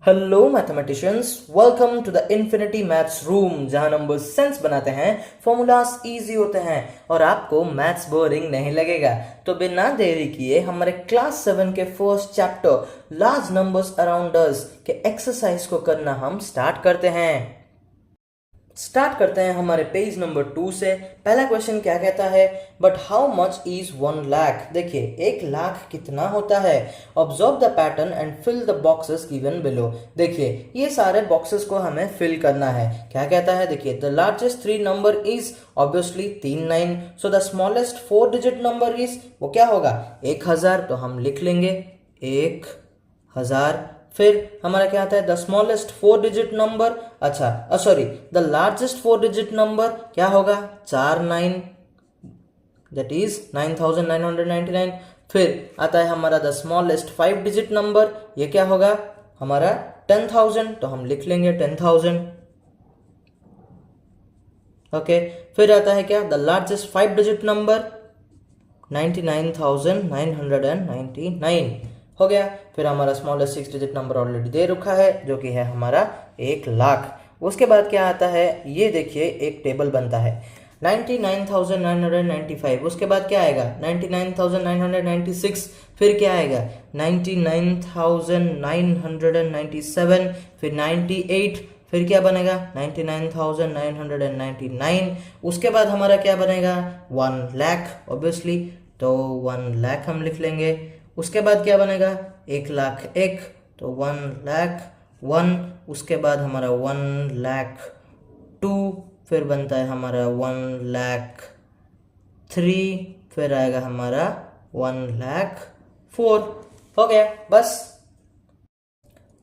Hello mathematicians, welcome to the infinity maths room, जहां number sense बनाते हैं, formulas easy होते हैं और आपको मैथ्स बोरिंग नहीं लगेगा। तो बिना देरी किए हमारे क्लास 7 के first chapter large numbers around us के एक्सरसाइज को करना हम स्टार्ट करते हैं। स्टार्ट करते हैं हमारे पेज नंबर 2 से। पहला क्वेश्चन क्या कहता है, but how much is 1 lakh. देखिए 1 लाख कितना होता है। Observe the pattern and fill the boxes given below. देखिए ये सारे बॉक्सेस को हमें फिल करना है। क्या कहता है, देखिए the largest 3 number is obviously 39, so the smallest 4 digit number is, वो क्या होगा 1000, तो हम लिख लेंगे 1000। फिर हमारा क्या आता है, द स्मॉलेस्ट 4 डिजिट नंबर, अच्छा sorry the largest 4 digit number क्या होगा 49, दैट इज 9999। फिर आता है हमारा द स्मॉलेस्ट 5 डिजिट नंबर, ये क्या होगा हमारा 10,000, तो हम लिख लेंगे 10,000। ओके, फिर आता है क्या, द लार्जेस्ट 5 डिजिट नंबर 99,999 हो गया। फिर हमारा स्मॉलेस्ट 6 डिजिट नंबर ऑलरेडी दे रखा है जो कि है हमारा 1 लाख। उसके बाद क्या आता है, ये देखिए एक टेबल बनता है 99,995, उसके बाद क्या आएगा 99,996, फिर क्या आएगा 99,997, फिर 98, फिर क्या बनेगा 99,999, उसके बाद हमारा क्या बनेगा 1 लाख ऑब्वियसली, तो 1 लाख हम लिख लेंगे। उसके बाद क्या बनेगा 1 लाख 1, तो 1 लाख 1, उसके बाद हमारा 1 लाख 2, फिर बनता है हमारा 1 लाख 3, फिर आएगा हमारा 1 लाख 4। हो गया बस।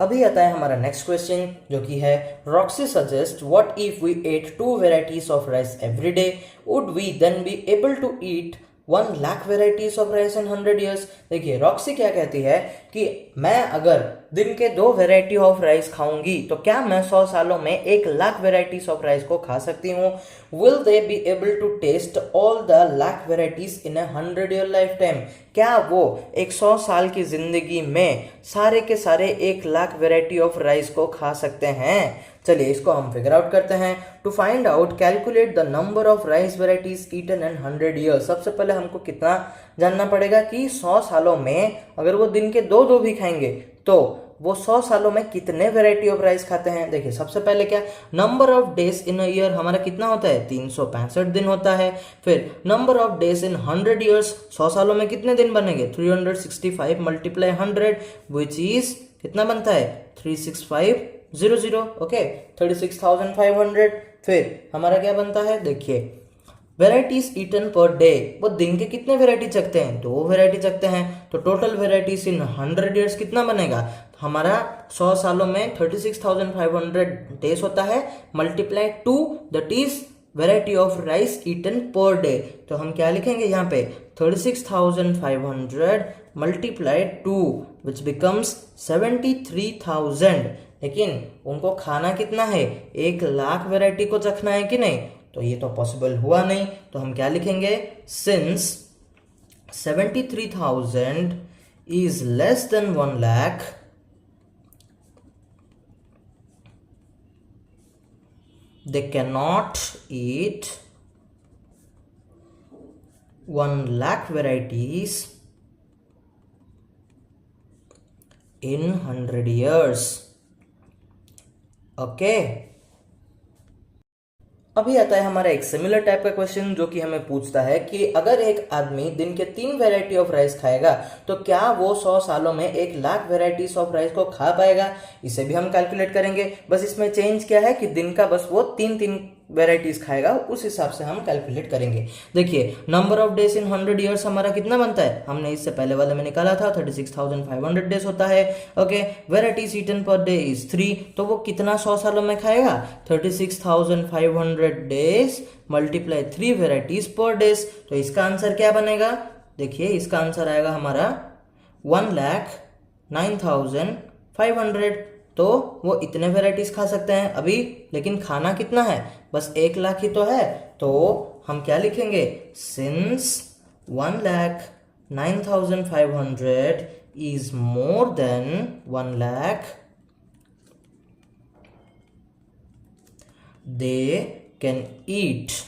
अभी आता है हमारा नेक्स्ट क्वेश्चन जो कि है, Roxy suggest what if we ate 2 varieties of rice every day, would we then be able to eat 1 lakh varieties of rice in 100 years. देखिए रॉक्सी क्या कहती है कि मैं अगर दिन के 2 वेराइटी ऑफ राइस खाऊंगी तो क्या मैं 100 सालों में 1 लाख वेराइटीज ऑफ राइस को खा सकती हूँ। Will they be able to taste all the lakh varieties in 100 year lifetime. क्या वो 100 साल की जिंदगी में सारे के सारे 1 लाख वेराइटी ऑफ राइस को खा सकते हैं। चलिए इसको हम फिगर आउट करते हैं। To find out calculate the number of rice varieties eaten in 100 years. सबसे पहले हमको कितना जानना पड़ेगा कि 100 सालों में अगर वो दिन के 2 भी खाएंगे तो वो 100 सालों में कितने वेराइटी ऑफ राइस खाते हैं। देखिए सबसे पहले क्या, number of days in a year हमारा कितना होता है 365 दिन होता है। फिर number of days in 100 years, 100 सालों में कितने दिन बनेंगे 365 मल्टीप्लाई 100 विच इज कितना बनता है 36500, ओके 36,500। फिर हमारा क्या बनता है, देखिए वेराइटीज ईटन पर डे, वो दिन के कितने वेराइटी चखते हैं 2 वेराइटी चखते हैं, तो टोटल वेराइटीज इन 100 ईयर्स कितना बनेगा हमारा 100 सालों में 36,500 डेज होता है multiply 2, that is variety of rice eaten per day. तो हम क्या लिखेंगे यहाँ पे 36,500 मल्टीप्लाई 2 विच बिकम्स 73,000। लेकिन उनको खाना कितना है 1 लाख वैरायटी को चखना है कि नहीं, तो ये तो पॉसिबल हुआ नहीं। तो हम क्या लिखेंगे, since 73,000 is less than 1 lakh, they cannot eat 1 lakh varieties in 100 years. Okay, अभी आता है हमारा एक सिमिलर टाइप का क्वेश्चन जो कि हमें पूछता है कि अगर एक आदमी दिन के 3 वेराइटी ऑफ राइस खाएगा तो क्या वो 100 सालों में 1 लाख वेराइटीज ऑफ राइस को खा पाएगा। इसे भी हम कैलकुलेट करेंगे, बस इसमें चेंज क्या है कि दिन का बस वो 3 वेराइटीज खाएगा, उस हिसाब से हम कैलकुलेट करेंगे। देखिए number of days in 100 years हमारा कितना बनता है, हमने इससे पहले वाले में निकाला था 36,500 डेज होता है। Okay, varieties eaten per day is 3, तो वो कितना 100 सालों में खाएगा 36,500 days multiply 3 varieties per days. तो इसका आंसर क्या बनेगा, देखिए इसका आंसर आएगा हमारा 1,09,500। तो वो इतने वेराइटीज खा सकते हैं अभी, लेकिन खाना कितना है बस 1 लाख ही तो है। तो हम क्या लिखेंगे, since 1,09,500 9,500 is more than 1 lakh, they can eat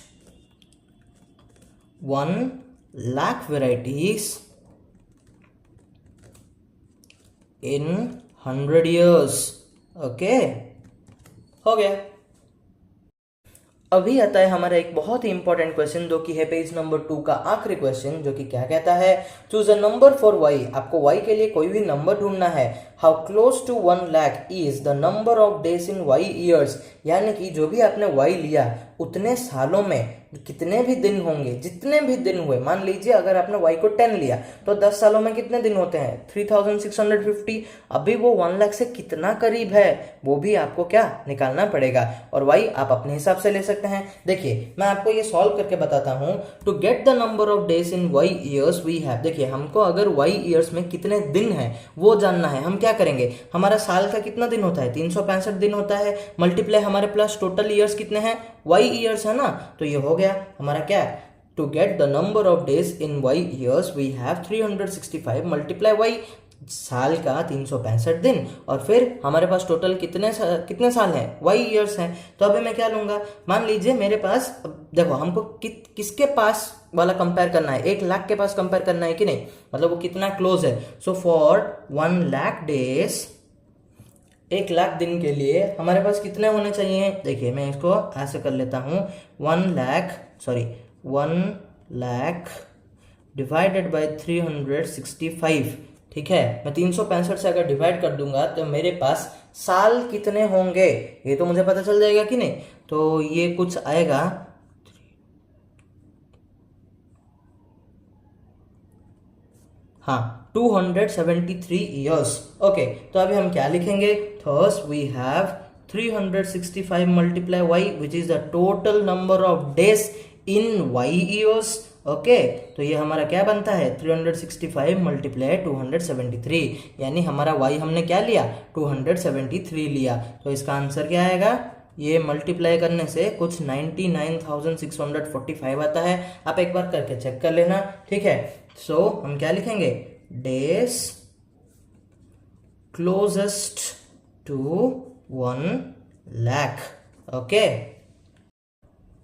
1 lakh varieties in 100 years. Okay, हो गया। अभी आता है हमारा एक बहुत ही इंपॉर्टेंट क्वेश्चन जो कि है पेज नंबर 2 का आखिरी क्वेश्चन, जो कि क्या कहता है, choose a number for y। आपको y के लिए कोई भी नंबर ढूंढना है। How close to 1 lakh is the number of days in y years, यानी कि जो भी आपने y लिया उतने सालों में कितने भी दिन होंगे, जितने भी दिन हुए। मान लीजिए अगर आपने y को 10 लिया तो 10 सालों में कितने दिन होते हैं, 3650। अभी वो 1 लाख से कितना करीब है वो भी आपको क्या निकालना पड़ेगा, और y आप अपने हिसाब से ले सकते हैं। देखिए मैं आपको ये सॉल्व करके बताता हूँ। To get the number of days in y years we have, देखिए हमको अगर y ईयर्स में कितने दिन हैं वो जानना है। हम क्या करेंगे, हमारा साल का कितना दिन होता है, 365 दिन होता है, मल्टीप्लाई हमारे प्लस टोटल ईयर्स कितने हैं, y ईयर्स है ना, तो ये हो गया हमारा क्या, to get the number of days in y years we have 365 multiply y, साल का 365 दिन, और फिर हमारे पास टोटल कितने साल हैं, y ईयर्स हैं। तो अभी मैं क्या लूंगा, मान लीजिए मेरे पास, देखो हमको किसके पास वाला कंपेयर करना है, 1 लाख के पास कंपेयर करना है कि नहीं, मतलब वो कितना क्लोज है। So for 1 lakh days, 1 lakh दिन के लिए हमारे पास कितने होने चाहिए। देखिए मैं इसको ऐसे कर लेता हूँ, 1 लाख डिवाइडेड बाय 365, ठीक है। मैं 365 से अगर डिवाइड कर दूंगा तो मेरे पास साल कितने होंगे ये तो मुझे पता चल जाएगा कि नहीं। तो ये कुछ आएगा, हाँ 273 ईयर्स। ओके, तो अभी हम क्या लिखेंगे, thus we have 365 multiply y which is the total number of days in y years. Okay, तो ये हमारा क्या बनता है, 365 मल्टीप्लाई 273, यानी हमारा y हमने क्या लिया, 273 लिया। तो इसका आंसर क्या आएगा, ये मल्टीप्लाई करने से कुछ 99,645 आता है। आप एक बार करके चेक कर लेना, ठीक है। सो हम क्या लिखेंगे, days closest to 1 lakh. Okay,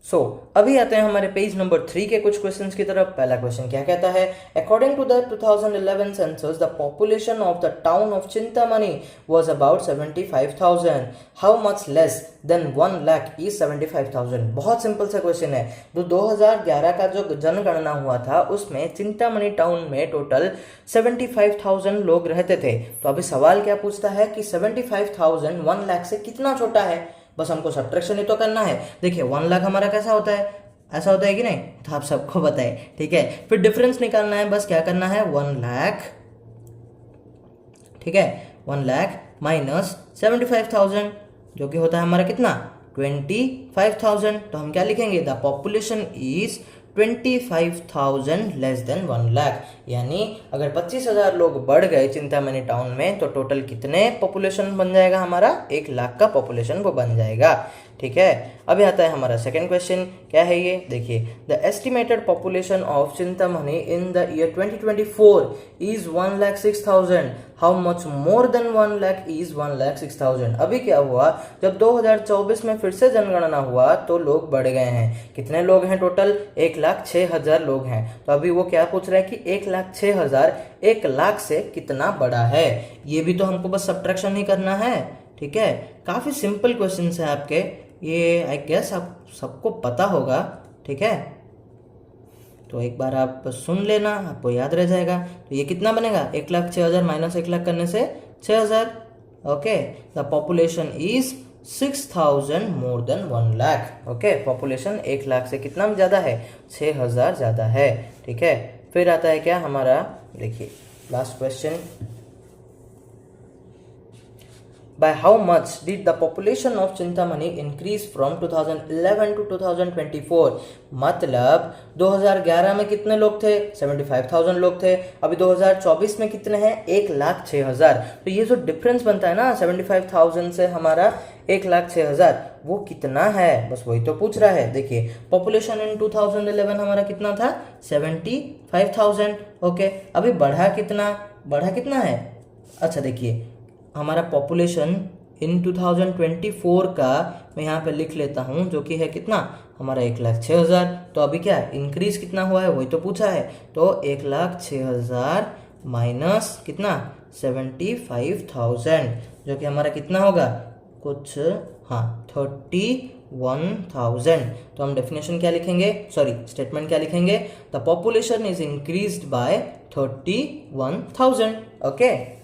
so अभी आते हैं हमारे पेज नंबर 3 के कुछ क्वेश्चंस की तरफ। पहला क्वेश्चन क्या कहता है, according to the 2011 census the population of the town of Chintamani was about 75,000, how much less than 1 lakh is 75,000। बहुत सिंपल सा क्वेश्चन है। जो 2011 का जो जनगणना हुआ था उसमें चिंतामणि टाउन में टोटल 75,000 लोग रहते थे। तो अभी सवाल क्या पूछता है कि 75,000 1 लाख से कितना छोटा है, बस हमको सब्ट्रैक्शन ही तो करना है। देखिए 1 लाख हमारा कैसा होता है, ऐसा होता है कि नहीं, तो आप सबको पता है, ठीक है। फिर डिफरेंस निकालना है, बस क्या करना है, 1 लाख, ठीक है, 1 लाख माइनस 75,000 जो कि होता है हमारा कितना, 25,000। तो हम क्या लिखेंगे, the population is 25,000 less than 1 lakh, यानी अगर 25,000 लोग बढ़ गए चिंतामणि टाउन में तो टोटल कितने पॉपुलेशन बन जाएगा हमारा, 1 लाख का पॉपुलेशन वो बन जाएगा, ठीक है। अभी आता है हमारा सेकंड क्वेश्चन, क्या है ये, देखिए the estimated population of Chintamani in the year 2024 is 1,06,000, how much more than 1 lakh is 1,06,000। अभी क्या हुआ, जब 2024 में फिर से जनगणना हुआ तो लोग बढ़ गए हैं। कितने लोग हैं टोटल, 1,06,000 लोग हैं। तो अभी वो क्या पूछ रहा है कि 1,06,000 1 लाख से कितना बड़ा है। ये भी तो हमको बस सब्ट्रैक्शन ही करना है, ठीक है। काफी सिंपल क्वेश्चन है आपके ये, आई गेस आप सबको पता होगा, ठीक है। तो एक बार आप सुन लेना, आपको याद रह जाएगा। तो ये कितना बनेगा, 1,06,000 माइनस 1 लाख करने से 6,000। Okay, the population is 6,000 more than 1 lakh. Okay, population 1 lakh से कितना ज्यादा है, 6,000 ज्यादा है, ठीक है। फिर आता है क्या हमारा, देखिए last question, by how much did the population of Chintamani increase from 2011 to 2024? मतलब 2011 में कितने लोग थे? 75,000 लोग थे। अभी 2024 में कितने हैं? 1,06,000। तो ये जो डिफरेंस बनता है ना 75,000 से हमारा 1,06,000, वो कितना है? बस वही तो पूछ रहा है। देखिए पॉपुलेशन इन 2011 हमारा कितना था? 75,000। ओके, अभी बढ़ा कितना है? अच्छा देखिए हमारा पॉपुलेशन इन 2024 का मैं यहाँ पे लिख लेता हूँ, जो कि है कितना? हमारा 1,06,000। तो अभी क्या इंक्रीज कितना हुआ है वही तो पूछा है। तो 1,06,000 माइनस कितना? 75,000, जो कि हमारा कितना होगा? कुछ 31,000। तो हम डेफिनेशन क्या लिखेंगे, सॉरी स्टेटमेंट क्या लिखेंगे? The population is increased by 31,000। Okay,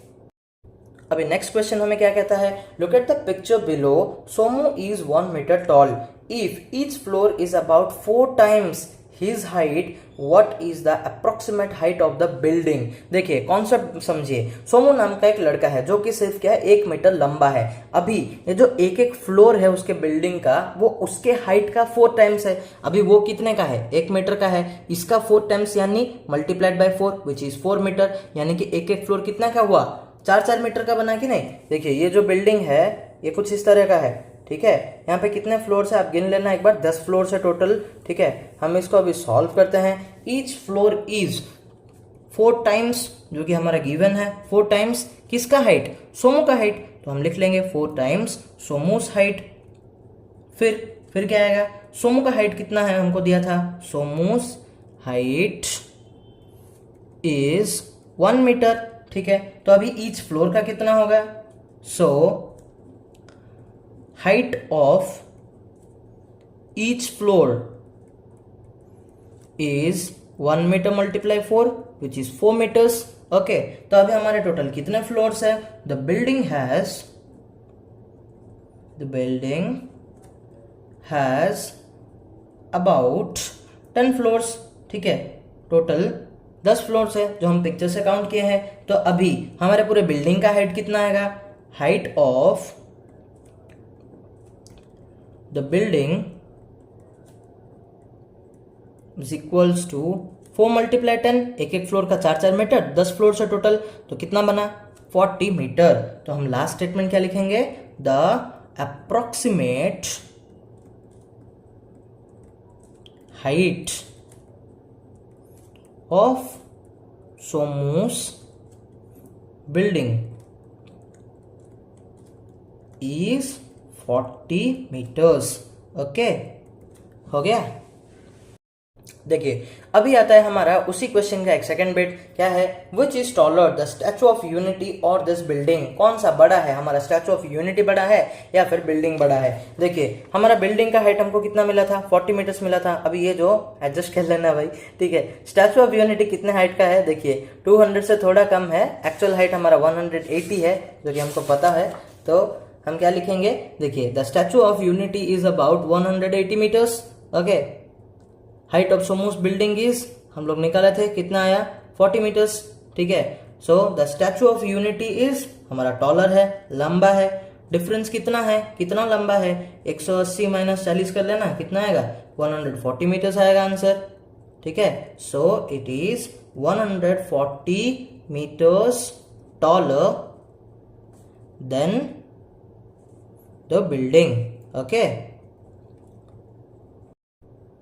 अभी नेक्स्ट क्वेश्चन हमें क्या कहता है? Look at the picture below. Somu is 1 metre tall. If each floor is about 4 times his height, what is the approximate height of the building? देखिए concept समझिए। सोमू नाम का एक लड़का है जो कि सिर्फ क्या है 1 मीटर लंबा है। अभी ये जो एक फ्लोर है उसके बिल्डिंग का, वो उसके हाइट का 4 times है। अभी वो कितने का है? 1 मीटर का है। इसका 4 times यानी multiplied by 4 which is 4 metre, यानी कि एक फ्लोर कितना का हुआ? 4 मीटर का बना कि नहीं? देखिए ये जो बिल्डिंग है ये कुछ इस तरह का है, ठीक है। यहाँ पे कितने फ्लोर है आप गिन लेना एक बार, 10 फ्लोर है टोटल, ठीक है। हम इसको अभी सॉल्व करते हैं। ईच फ्लोर इज 4 times, जो कि हमारा गिवन है, 4 times किसका हाइट? सोमू का हाइट। तो हम लिख लेंगे 4 times सोमूस हाइट। फिर क्या आएगा? सोमू का हाइट कितना है हमको दिया था? सोमूस हाइट इज 1 मीटर, ठीक है। तो अभी ईच फ्लोर का कितना होगा? So height of each floor is 1 metre multiply 4 which is 4 meters। ओके, तो अभी हमारे टोटल कितने फ्लोर्स है? The building has about 10 floors, ठीक है। टोटल 10 फ्लोर्स है जो हम पिक्चर से काउंट किए हैं। तो अभी हमारे पूरे बिल्डिंग का हाइट कितना आएगा? Height of the building is equals to 4 multiply 10, एक फ्लोर का 4 मीटर, 10 फ्लोर है टोटल, तो कितना बना? 40 मीटर। तो हम लास्ट स्टेटमेंट क्या लिखेंगे? The approximate height of Somu's building is 40 meters। Okay, हो गया। देखिए अभी आता है हमारा उसी क्वेश्चन का एक सेकंड बिट। क्या है? Which is taller, the Statue of unity और दिस बिल्डिंग? कौन सा बड़ा है? हमारा स्टैचू ऑफ यूनिटी बड़ा है या फिर बिल्डिंग बड़ा है? देखिए हमारा बिल्डिंग का हाइट हमको कितना मिला था? 40 मीटर्स मिला था। अभी ये जो एडजस्ट कर लेना भाई, ठीक है। स्टैचू ऑफ यूनिटी कितने हाइट का है? देखिए 200 से थोड़ा कम है। एक्चुअल हाइट हमारा 180 है, जो कि हमको पता है। तो हम क्या लिखेंगे? देखिए the Statue of Unity is about 180 metres. Okay, height of सोमूस बिल्डिंग इज, हम लोग निकाले थे, कितना आया? 40 मीटर्स, ठीक है। So the Statue of Unity is हमारा टॉलर है, लंबा है। डिफरेंस कितना है? कितना लंबा है? 180 माइनस 40 कर लेना, कितना आएगा? 140 मीटर्स आएगा आंसर, ठीक है। So it is 140 metres taller than the building. Okay,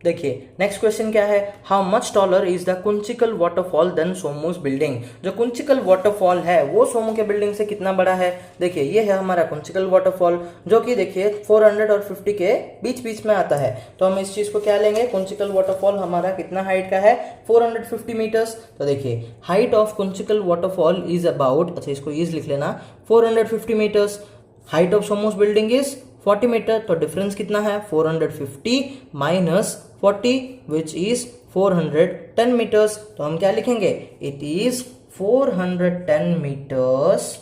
देखिए नेक्स्ट क्वेश्चन क्या है? How much taller is the Kunchikal waterfall than सोमूस बिल्डिंग? जो कुंचिकल वाटरफॉल है वो सोमू के बिल्डिंग से कितना बड़ा है? देखिए ये है हमारा कुंचिकल वाटरफॉल, जो कि देखिए 400 और 50 के बीच में आता है। तो हम इस चीज को क्या लेंगे? कुंचिकल वाटरफॉल हमारा कितना हाइट का है? 450 मीटर्स। तो देखिए height of Kunchikal waterfall is about, अच्छा इसको इज लिख लेना, 450 मीटर्स। हाइट ऑफ सोमूस बिल्डिंग इज 40 मीटर। तो डिफरेंस कितना है? 450 माइनस 40 विच इज 410 मीटर्स। तो हम क्या लिखेंगे? It is 410 metres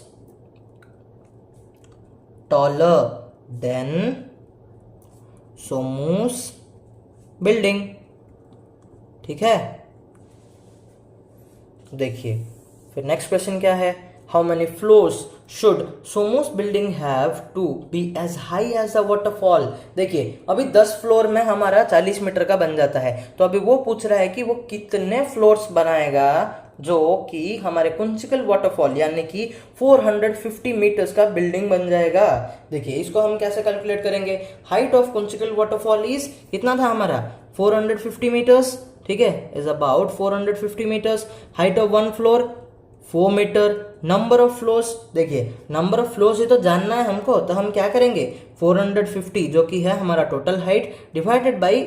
taller than सोमूस बिल्डिंग, ठीक है। देखिए फिर नेक्स्ट क्वेश्चन क्या है? how many floors should Somo's building have to be as high as a waterfall? देखिए अभी 10 फ्लोर में हमारा 40 मीटर का बन जाता है, तो अभी वो पूछ रहा है कि वो कितने फ्लोर्स बनाएगा जो कि हमारे कुंचिकल वाटरफॉल यानी कि 450 मीटर्स का बिल्डिंग बन जाएगा। देखिए इसको हम कैसे कैलकुलेट करेंगे, height of Kunchikal waterfall is कितना था हमारा 450 मीटर्स, ठीक है, is about 450 metres. Height of one floor 4 metre. Number of floors, देखिए नंबर ऑफ फ्लोर्स ये तो जानना है हमको, तो हम क्या करेंगे 450 जो कि है हमारा total height divided by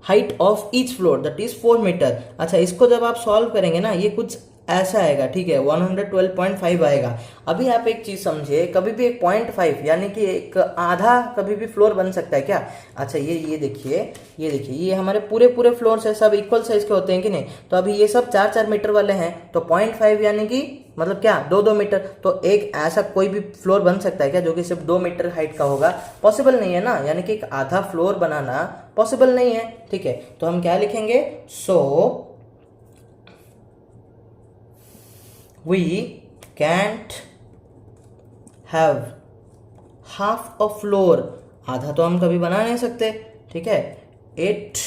height of each floor that is 4 metre. अच्छा इसको जब आप सॉल्व करेंगे ना ये कुछ ऐसा आएगा, ठीक है, 112.5 आएगा। अभी आप एक चीज समझिए, कभी भी एक 0.5 यानी कि एक आधा कभी भी फ्लोर बन सकता है क्या? अच्छा ये देखिए, ये देखिए ये हमारे पूरे पूरे फ्लोर है सब इक्वल साइज के होते हैं कि नहीं, तो अभी ये सब 4-4 मीटर वाले हैं, तो 0.5 यानी कि मतलब क्या 2-2 मीटर। तो एक ऐसा कोई भी फ्लोर बन सकता है क्या जो कि सिर्फ 2 मीटर हाइट का होगा? पॉसिबल नहीं है ना, यानी कि एक आधा फ्लोर बनाना पॉसिबल नहीं है, ठीक है। तो हम क्या लिखेंगे, सो we can't have half a floor, आधा तो हम कभी बना नहीं सकते, ठीक है। it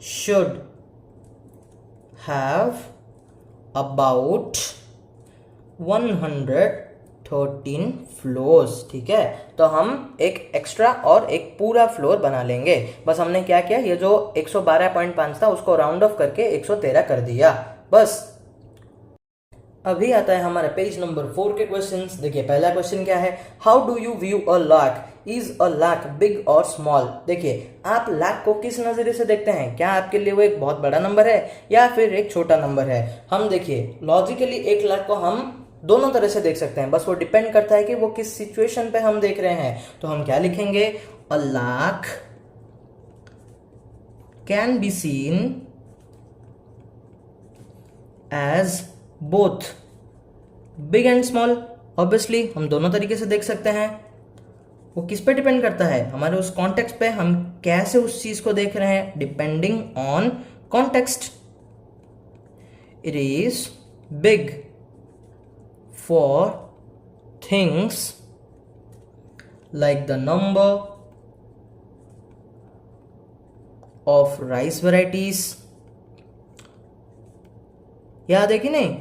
should have about 113 floors, ठीक है। तो हम एक एक्स्ट्रा और एक पूरा फ्लोर बना लेंगे। बस हमने क्या किया, ये जो 112.5 था उसको राउंड ऑफ करके 113 कर दिया, बस। अभी आता है हमारे पेज नंबर 4 के क्वेश्चंस। देखिए पहला क्वेश्चन क्या है, how do you view a lakh, is a lakh big और स्मॉल? देखिए आप लाख को किस नजरिए से देखते हैं, क्या आपके लिए वो एक बहुत बड़ा नंबर है या फिर एक छोटा नंबर है? हम देखिए लॉजिकली 1 लाख को हम दोनों तरह से देख सकते हैं, बस वो डिपेंड करता है कि वो किस सिचुएशन पे हम देख रहे हैं। तो हम क्या लिखेंगे, a lakh can be seen as both big and small. Obviously हम दोनों तरीके से देख सकते हैं, वो किस पे डिपेंड करता है, हमारे उस कॉन्टेक्स्ट पे, हम कैसे उस चीज को देख रहे हैं, depending on context. It is big for things like the number of rice varieties. याद है कि नहीं,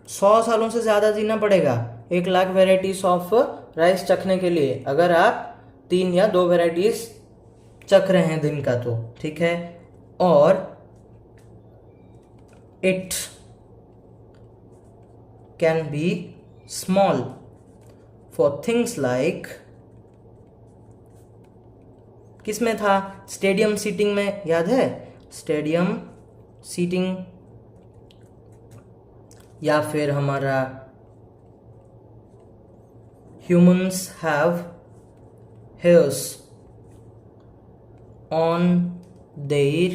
100 सालों से ज्यादा जीना पड़ेगा 1 लाख वेराइटीज ऑफ राइस चखने के लिए, अगर आप 3 या 2 वेराइटीज चख रहे हैं दिन का तो, ठीक है। और it can be small for things like, किसमें था, स्टेडियम सीटिंग में, याद है स्टेडियम सीटिंग, या फिर हमारा humans have hairs on their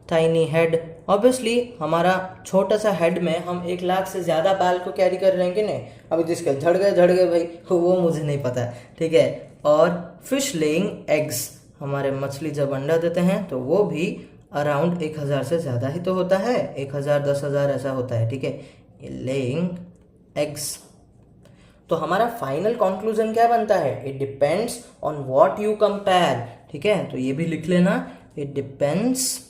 tiny head। Obviously हमारा छोटा सा हेड में हम 1 लाख से ज्यादा बाल को कैरी कर रहे हैं कि नहीं, अभी जिसके झड़ गए भाई वो मुझे नहीं पता, ठीक है। और फिश लेइंग एग्स, हमारे मछली जब अंडा देते हैं तो वो भी अराउंड 1000 से ज्यादा ही तो होता है, 1000 10,000 ऐसा होता है, ठीक है, ये लेइंग एग्स। तो हमारा फाइनल कंक्लूजन क्या बनता है, it depends on what you compare, ठीक है। तो ये भी लिख लेना, it depends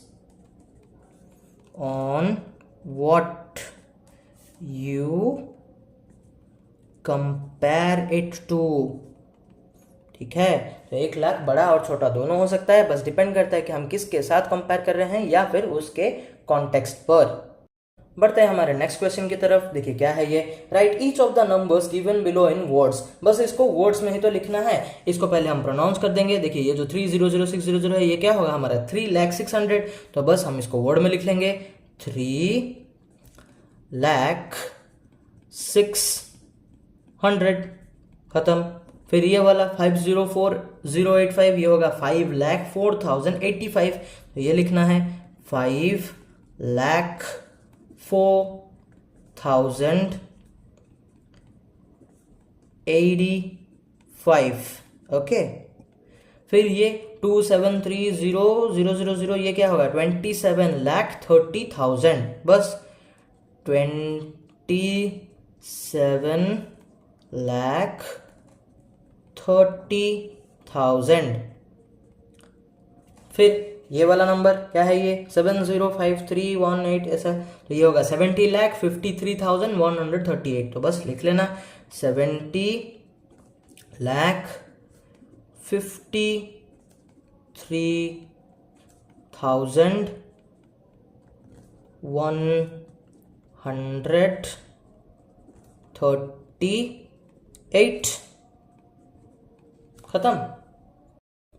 on what you compare it to, ठीक है। तो 1 लाख बड़ा और छोटा दोनों हो सकता है, बस डिपेंड करता है कि हम किसके साथ कंपेयर कर रहे हैं या फिर उसके कॉन्टेक्स्ट पर। बढ़ते हैं हमारे नेक्स्ट क्वेश्चन की तरफ। देखिए क्या है ये, right each of the numbers given below in words. बस इसको वर्ड्स में ही तो लिखना है, इसको पहले हम प्रोनाउंस कर देंगे। देखिए ये जो 300600 है ये क्या होगा हमारा 3,06,000, तो बस हम इसको वर्ड में लिख लेंगे 3,06,000, खत्म। फिर ये वाला 504,085 ये होगा 5,04,085, तो ये लिखना है 5,04,085, ओके। फिर ये 2,73,0,000 ये क्या होगा 27,30,000, बस 27 7,30,000। फिर ये वाला नंबर क्या है, ये 705318 ऐसा, तो ये होगा 70,53,138। तो बस लिख लेना 70,53,138। खत्म।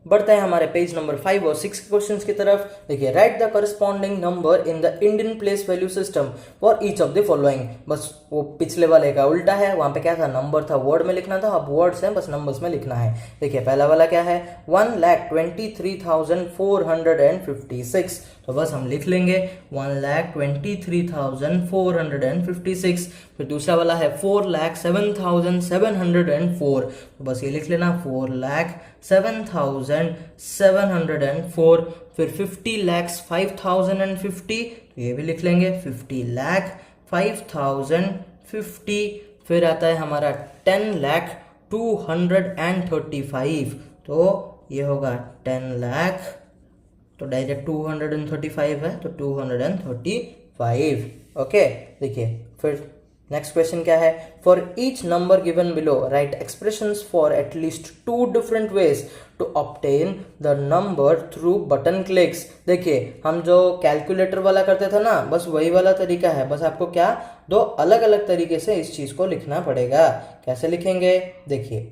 बढ़ते हैं हमारे पेज नंबर 5 और 6 के क्वेश्चंस की तरफ। देखिए, right the corresponding number in the Indian place value system for each of the following. बस वो पिछले वाले का उल्टा है, वहां पे क्या था, नंबर था, वर्ड में लिखना था, अब वर्ड्स हैं, बस नंबर्स में लिखना है। देखिए, पहला वाला क्या है, 1,23,456। तो बस हम लिख लेंगे 1,23,456। फिर दूसरा वाला है 4,07,704। तो बस ये लिख लेना 4,07,704। फिर 50,05,050, तो ये भी लिख लेंगे 50,05,050। फिर आता है हमारा 10,02,35। तो ये होगा 10 लाख, तो डायरेक्ट 235 है, तो 235। ओके, देखिए फिर नेक्स्ट क्वेश्चन क्या है, for each number given below write expressions for at least 2 different ways to obtain the number through button clicks. देखिए, हम जो कैलकुलेटर वाला करते थे ना, बस वही वाला तरीका है, बस आपको क्या 2 अलग अलग तरीके से इस चीज को लिखना पड़ेगा। कैसे लिखेंगे, देखिए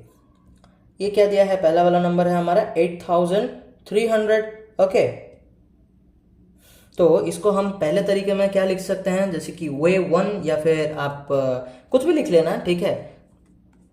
ये क्या दिया है, पहला वाला नंबर है हमारा 8,300। ओके, तो इसको हम पहले तरीके में क्या लिख सकते हैं, जैसे कि वे 1, या फिर आप कुछ भी लिख लेना, ठीक है।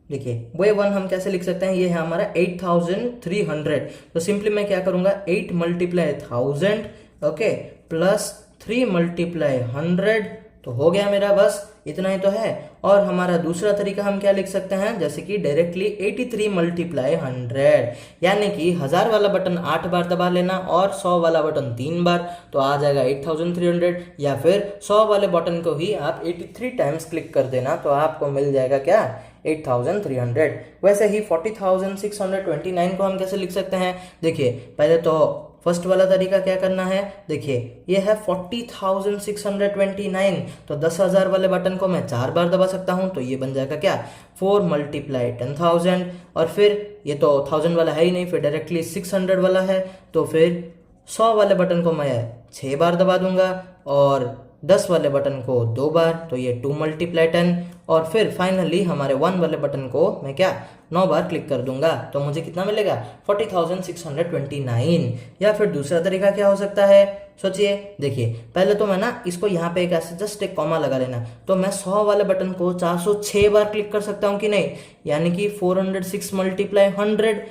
देखिए, वे 1 हम कैसे लिख सकते हैं, ये है हमारा 8,300। तो सिंपली मैं क्या करूंगा, 8 मल्टीप्लाई 1000, ओके, प्लस 3 मल्टीप्लाई 100, तो हो गया मेरा, बस इतना ही तो है। और हमारा दूसरा तरीका हम क्या लिख सकते हैं, जैसे कि डायरेक्टली 83 मल्टीप्लाई 100, यानी कि 1000 वाला बटन 8 बार दबा लेना और 100 वाला बटन 3 बार, तो आ जाएगा 8300। या फिर 100 वाले बटन को ही आप 83 टाइम्स क्लिक कर देना, तो आपको मिल जाएगा क्या, 8300। वैसे ही 40,629 को हम कैसे लिख सकते हैं, देखिए पहले तो फर्स्ट वाला तरीका क्या करना है, देखिए ये है 40,629, तो 10,000 वाले बटन को मैं 4 बार दबा सकता हूं, तो ये बन जाएगा क्या, 4 मल्टीप्लाई 10,000। और फिर ये तो 1000 वाला है ही नहीं, फिर डायरेक्टली 600 वाला है, तो फिर 100 वाले बटन को मैं 6 बार दबा दूंगा और 10 वाले बटन को 2 बार, तो ये 2 मल्टीप्लाई 10। और फिर फाइनली हमारे 1 वाले बटन को मैं क्या 9 बार क्लिक कर दूंगा, तो मुझे कितना मिलेगा, 40,629। या फिर दूसरा तरीका क्या हो सकता है, सोचिए। देखिए, पहले तो मैं ना इसको यहाँ पे एक ऐसे जस्ट एक कॉमा लगा लेना, तो मैं 100 वाले बटन को 406 बार क्लिक कर सकता हूँ कि नहीं, यानी कि 406 मल्टीप्लाई 100,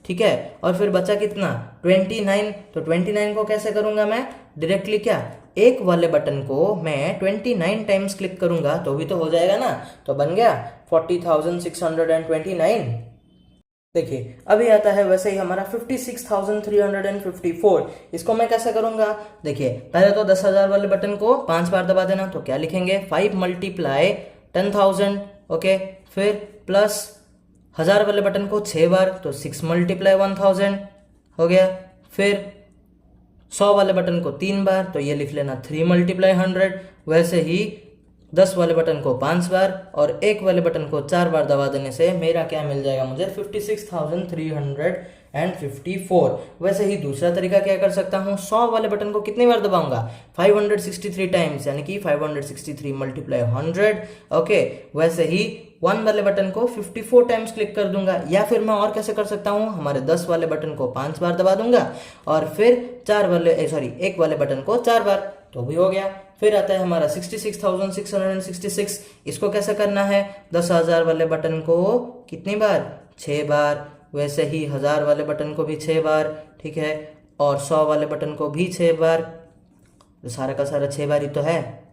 ठीक है। और फिर बचा कितना, 29। तो 29 को कैसे करूंगा मैं, डायरेक्टली क्या, एक वाले बटन को मैं 29 टाइम्स क्लिक करूंगा, तो भी तो हो जाएगा ना, तो बन गया 40,629। देखिए, अभी आता है वैसे ही हमारा 56,354। इसको मैं कैसे करूंगा, देखिए पहले तो 10,000 वाले बटन को 5 बार दबा देना, तो क्या लिखेंगे, 5 मल्टीप्लाई 10,000, ओके। फिर प्लस 1000 वाले बटन को 6 बार, तो 6 मल्टीप्लाई 1000 हो गया। फिर 100 वाले बटन को 3 बार, तो ये लिख लेना 3 मल्टीप्लाई 100। वैसे ही 10 वाले बटन को 5 बार और 1 वाले बटन को 4 बार दबा देने से मेरा क्या मिल जाएगा, मुझे 56,354। वैसे ही दूसरा तरीका क्या कर सकता हूँ, 100 वाले बटन को कितनी बार दबाऊंगा, 563 टाइम्स, यानी कि 563 मल्टीप्लाई 100, ओके। वैसे ही 1 वाले बटन को 54 टाइम्स क्लिक कर दूंगा। या फिर मैं और कैसे कर सकता हूँ, हमारे 10 वाले बटन को 5 बार दबा दूंगा और फिर 1 वाले बटन को 4 बार, तो भी हो गया। फिर आता है हमारा 66,666। इसको कैसे करना है, 10,000 वाले बटन को कितनी बार, 6 बार। वैसे ही 1000 वाले बटन को भी 6 बार, ठीक है। और 100 वाले बटन को भी 6 बार, तो सारा का सारा 6 बार ही तो है।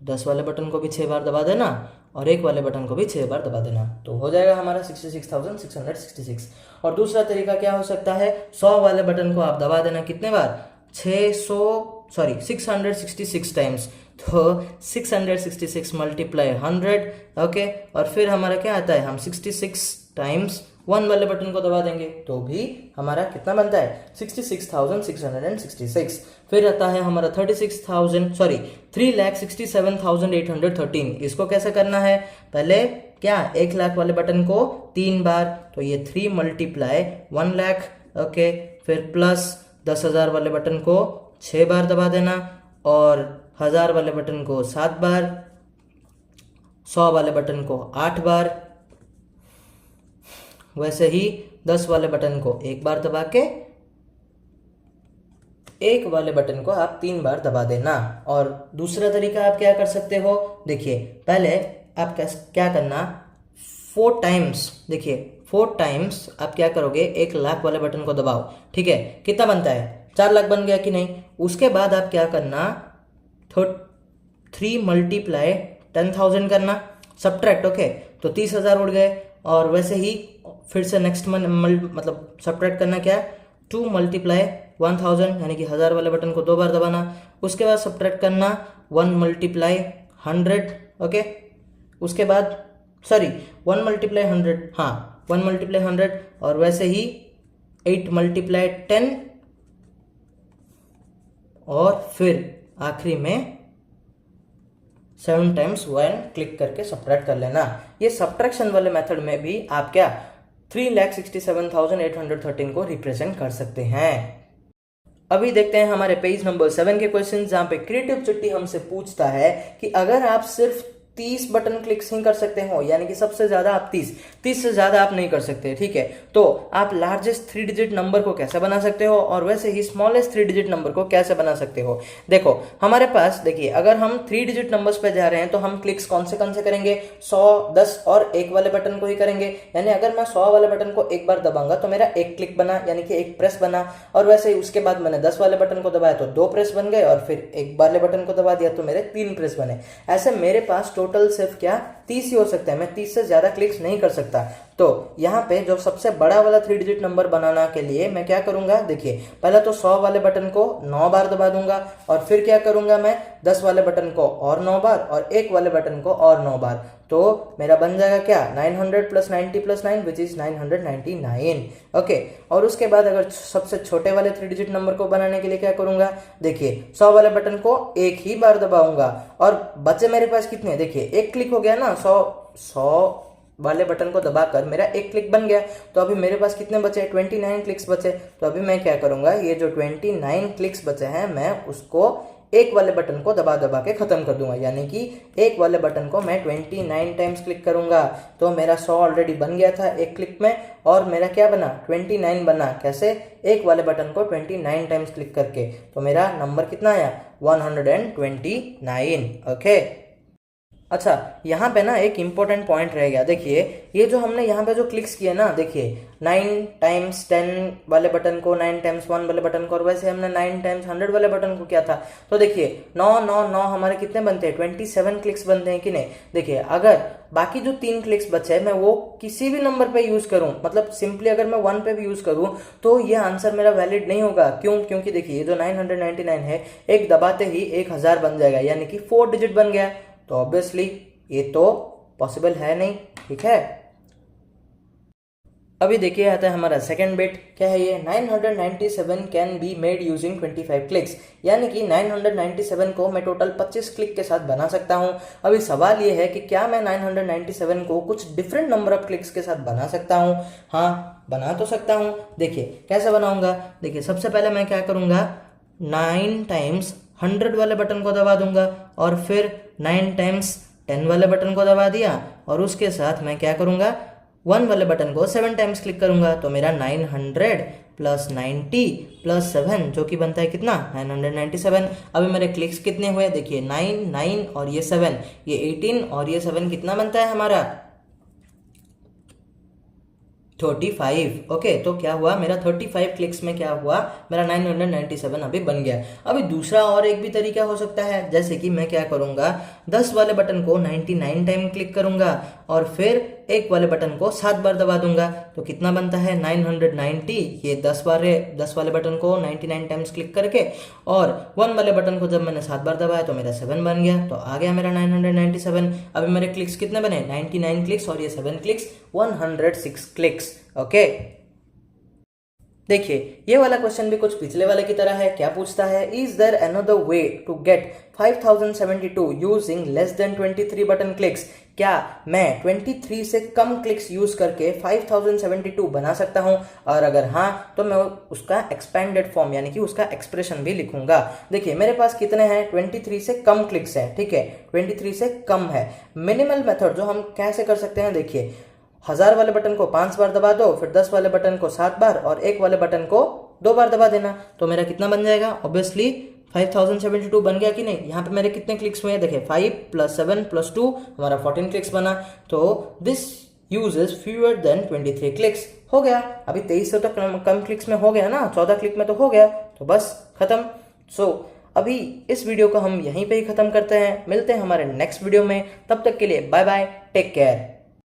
10 वाले बटन को भी 6 बार दबा देना और 1 वाले बटन को भी 6 बार दबा देना, तो हो जाएगा हमारा 66,666। और दूसरा तरीका क्या हो सकता है, 100 वाले बटन को आप दबा देना कितने बार, 600 सॉरी 666 टाइम्स, तो 666 मल्टीप्लाई 100, ओके। और फिर हमारा क्या आता है, हम 66 टाइम्स 1 वाले बटन को दबा देंगे तो भी हमारा कितना बनता है 66,666। फिर आता है हमारा 3,67,813। इसको कैसे करना है, पहले क्या 1 लाख वाले बटन को 3 बार, तो ये 3 मल्टीप्लाई 1 लाख, ओके। फिर प्लस 10,000 वाले बटन को 6 बार दबा देना, और 1000 वाले बटन को 7 बार, 100 वाले बटन को 8 बार, वैसे ही 10 वाले बटन को 1 बार दबा के 1 वाले बटन को आप 3 बार दबा देना। और दूसरा तरीका आप क्या कर सकते हो, देखिए पहले आप क्या करना 4 टाइम्स, देखिए 4 टाइम्स आप क्या करोगे 1 लाख वाले बटन को दबाओ, ठीक है, कितना बनता है 4 लाख बन गया कि नहीं। उसके बाद आप क्या करना 3 मल्टीप्लाई 10,000 करना, सब्ट्रैक्ट, ओके, तो 30,000 उड़ गए। और वैसे ही फिर से नेक्स्ट मतलब सब्ट्रैक्ट करना क्या 2 मल्टीप्लाई 1000, यानी कि 1000 वाले बटन को 2 बार दबाना। उसके बाद सब्ट्रैक्ट करना 1 मल्टीप्लाई 100, ओके। उसके बाद 1 मल्टीप्लाई 100, हाँ 1 मल्टीप्लाई 100, और वैसे ही 8 मल्टीप्लाई 10, और फिर आखिरी में 7 टाइम्स 1 क्लिक करके सब्ट्रैक्ट कर लेना। ये सब्ट्रैक्शन वाले मेथड में भी आप क्या 3,67,813 को रिप्रेजेंट कर सकते हैं। अभी देखते हैं हमारे पेज नंबर 7 के क्वेश्चन, जहां पे क्रिएटिव चिट्टी हमसे पूछता है कि अगर आप सिर्फ 30 बटन क्लिक्स ही कर सकते हो, यानी कि सबसे ज्यादा आप 30 से ज्यादा आप नहीं कर सकते, ठीक है, तो आप लार्जेस्ट 3 डिजिट नंबर को कैसे बना सकते हो, और वैसे ही स्मॉलेस्ट 3 डिजिट नंबर को कैसे बना सकते हो। देखो हमारे पास, देखिए अगर हम 3 डिजिट नंबर्स पे जा रहे हैं तो हम क्लिक्स कौन से करेंगे 100, 10 और 1 वाले बटन को ही करेंगे। यानी अगर मैं 100 वाले बटन को 1 बार दबाऊंगा तो मेरा 1 क्लिक बना, यानी कि 1 प्रेस बना। और वैसे ही उसके बाद मैंने 10 वाले बटन को दबाया तो 2 प्रेस बन गए, और फिर 1 वाले बटन को दबा दिया तो मेरे 3 प्रेस बने। ऐसे मेरे पास टोटल सिर्फ क्या 30 ही हो सकता है, मैं 30 से ज्यादा क्लिक्स नहीं कर सकता। तो यहाँ पे जो सबसे बड़ा वाला 3 डिजिट नंबर बनाना के लिए मैं क्या करूंगा, देखिए पहले तो 100 वाले बटन को 9 बार दबा दूंगा, और फिर क्या करूंगा मैं 10 वाले बटन को और 9 बार, और 1 वाले बटन को और 9 बार, तो मेरा बन जाएगा क्या 900 + 90 + 9 विच इज 999, ओके। और उसके बाद अगर सबसे छोटे वाले 3 डिजिट नंबर को बनाने के लिए क्या करूंगा, देखिए 100 वाले बटन को 1 ही बार दबाऊंगा, और बचे मेरे पास कितने, देखिए 1 क्लिक हो गया ना, 100 वाले बटन को दबाकर मेरा 1 क्लिक बन गया, तो अभी मेरे पास कितने बचे 29 क्लिक्स बचे। तो अभी मैं क्या करूंगा, ये जो 29 क्लिक्स बचे हैं मैं उसको 1 वाले बटन को दबा के खत्म कर दूंगा, यानी कि 1 वाले बटन को मैं 29 टाइम्स क्लिक करूंगा। तो मेरा 100 ऑलरेडी बन गया था 1 क्लिक में, और मेरा क्या बना 29 बना, कैसे 1 वाले बटन को 29 टाइम्स क्लिक करके, तो मेरा नंबर कितना आया 129, ओके। अच्छा यहाँ पे ना एक इंपॉर्टेंट पॉइंट रह गया, देखिए ये जो हमने यहाँ पे जो क्लिक्स किए ना, देखिए 9 टाइम्स 10 वाले बटन को, 9 टाइम्स 1 वाले बटन को, और वैसे हमने 9 टाइम्स 100 वाले बटन को किया था। तो देखिए 9 9 9 हमारे कितने बनते हैं 27 क्लिक्स बनते हैं कि नहीं। देखिए अगर बाकी जो 3 क्लिक्स बचे मैं वो किसी भी नंबर पे यूज करूं, मतलब सिंपली अगर मैं 1 पे भी यूज करूं तो ये आंसर मेरा वैलिड नहीं होगा। क्यों, क्योंकि देखिए ये जो 999 है एक दबाते ही 1000 बन जाएगा, यानी कि 4 डिजिट बन गया, तो ऑब्वियसली ये तो पॉसिबल है नहीं, ठीक है। अभी देखिए आता है हमारा सेकंड बिट, क्या है ये 997 can be made using 25 clicks, यानी कि 997 को मैं टोटल 25 क्लिक के साथ बना सकता हूं। अभी सवाल ये है कि क्या मैं 997 को कुछ डिफरेंट नंबर ऑफ क्लिक्स के साथ बना सकता हूं। हाँ बना तो सकता हूं, देखिए कैसे बनाऊंगा। देखिए सबसे पहले मैं क्या करूंगा 9 टाइम्स 100 वाले बटन को दबा दूंगा, और फिर 9 टाइम्स 10 वाले बटन को दबा दिया, और उसके साथ मैं क्या करूंगा 1 वाले बटन को 7 टाइम्स क्लिक करूंगा, तो मेरा 900 + 90 + 7 जो कि बनता है कितना 997। अभी मेरे क्लिक्स कितने हुए, देखिए 9 9 और ये 7, ये 18 और ये 7 कितना बनता है हमारा 35। ओके, तो क्या हुआ मेरा 35 क्लिक्स में क्या हुआ, मेरा 997 अभी बन गया। अभी दूसरा और एक भी तरीका हो सकता है, जैसे कि मैं क्या करूंगा, 10 वाले बटन को 99 टाइम क्लिक करूंगा और फिर 1 वाले बटन को 7 बार दबा दूंगा। तो कितना बनता है 990, ये 10 वाले बटन को 99 टाइम्स क्लिक करके, और 1 वाले बटन को जब मैंने 7 बार दबाया तो मेरा 7 बन गया। तो आ गया मेरा 997। अभी मेरे क्लिक्स कितने बने, 99 क्लिक्स और ये 7 क्लिक्स, 106 क्लिक्स। ओके, देखिए ये वाला क्वेश्चन भी कुछ पिछले वाले की तरह है। क्या पूछता है, is there another way to get 5072 using less than 23 button clicks? क्या मैं 23 से कम क्लिक्स यूज करके 5072 बना सकता हूं? और अगर हाँ तो मैं उसका एक्सपेंडेड फॉर्म यानी कि उसका एक्सप्रेशन भी लिखूंगा। देखिए मेरे पास कितने हैं, 23 से कम क्लिक्स हैं, ठीक है, 23 से कम है। मिनिमल मेथड जो हम कैसे कर सकते हैं, देखिए 1000 वाले बटन को 5 बार दबा दो, फिर 10 वाले बटन को 7 बार और 1 वाले बटन को 2 बार दबा देना। तो मेरा कितना बन जाएगा, ऑब्वियसली 5072 बन गया कि नहीं। यहाँ पे मेरे कितने क्लिक्स हुए, देखिए 5 + 7 + 2 हमारा 14 क्लिक्स बना। तो this uses fewer than 23 clicks. हो गया, अभी 23 से तो कम क्लिक्स में हो गया ना, 14 क्लिक में तो हो गया, तो बस खत्म। सो अभी इस वीडियो को हम यहीं पे ही खत्म करते हैं, मिलते हैं हमारे नेक्स्ट वीडियो में। तब तक के लिए बाय बाय, टेक केयर।